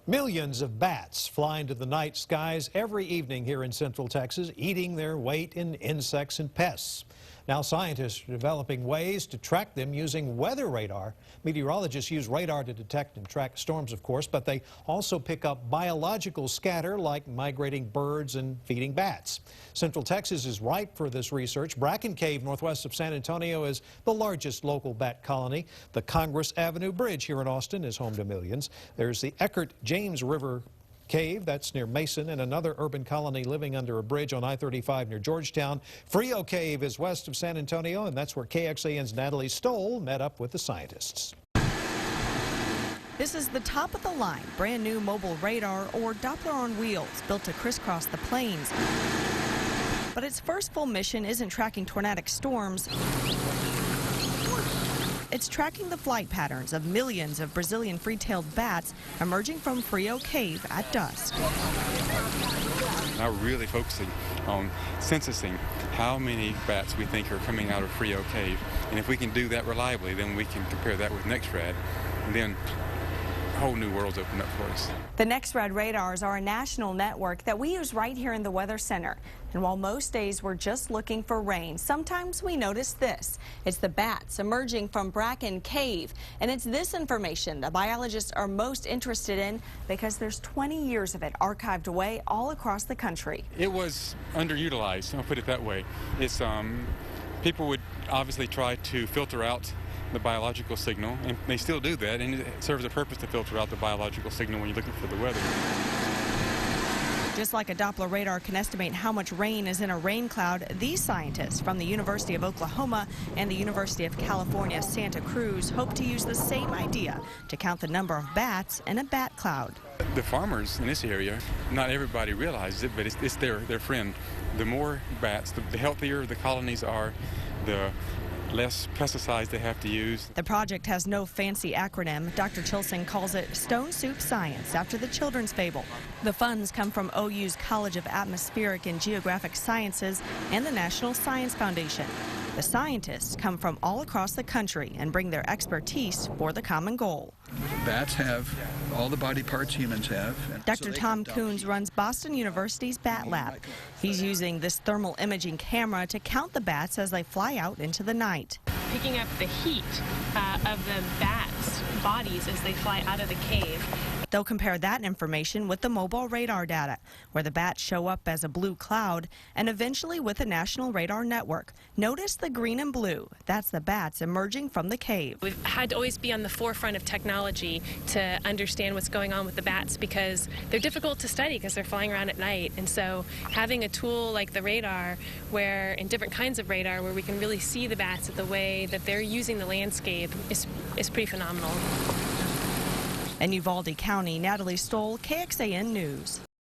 Millions of bats fly into the night skies every evening here in Central Texas, eating their weight in insects and pests. Now scientists are developing ways to track them using weather radar. Meteorologists use radar to detect and track storms, of course, but they also pick up biological scatter like migrating birds and feeding bats. Central Texas is ripe for this research. Bracken Cave, northwest of San Antonio, is the largest local bat colony. The Congress Avenue Bridge here in Austin is home to millions. There's the James River Cave, that's near Mason, and another urban colony living under a bridge on I-35 near Georgetown. Frio Cave is west of San Antonio, and that's where KXAN's Natalie Stoll met up with the scientists. This is the top of the line, brand new mobile radar or Doppler on wheels built to crisscross the plains. But its first full mission isn't tracking tornadic storms. It's tracking the flight patterns of millions of Brazilian free-tailed bats emerging from Frio Cave at dusk. Now we're really focusing on censusing how many bats we think are coming out of Frio Cave. And if we can do that reliably, then we can compare that with NextRad, and then a whole new world's opened up for us. The NextRad radars are a national network that we use right here in the Weather Center. And while most days we're just looking for rain, sometimes we notice this. It's the bats emerging from Bracken Cave. And it's this information that biologists are most interested in because there's 20 years of it archived away all across the country. It was underutilized, I'll put it that way. It's, people would obviously try to filter out the biological signal, and they still do that, and it serves a purpose to filter out the biological signal when you're looking for the weather. Just like a Doppler radar can estimate how much rain is in a rain cloud, these scientists from the University of Oklahoma and the University of California, Santa Cruz hope to use the same idea to count the number of bats in a bat cloud. The farmers in this area, not everybody realizes it, but it's their friend. The more bats, the healthier the colonies are, the less pesticides they have to use. The project has no fancy acronym. Dr. Chilsing calls it Stone Soup Science, after the children's fable. The funds come from OU's College of Atmospheric and Geographic Sciences and the National Science Foundation. The scientists come from all across the country and bring their expertise for the common goal. Bats have all the body parts humans have. Dr. Tom Coons runs Boston University's Bat Lab. He's using this thermal imaging camera to count the bats as they fly out into the night. Picking up the heat of the bats' bodies as they fly out of the cave. They'll compare that information with the mobile radar data, where the bats show up as a blue cloud, and eventually with a national radar network. Notice the green and blue. That's the bats emerging from the cave. We've had to always be on the forefront of technology to understand what's going on with the bats because they're difficult to study because they're flying around at night. And so having a tool like the radar, and different kinds of radar, where we can really see the bats at the way that they're using the landscape is pretty phenomenal. In Uvalde County, Natalie Stoll, KXAN News.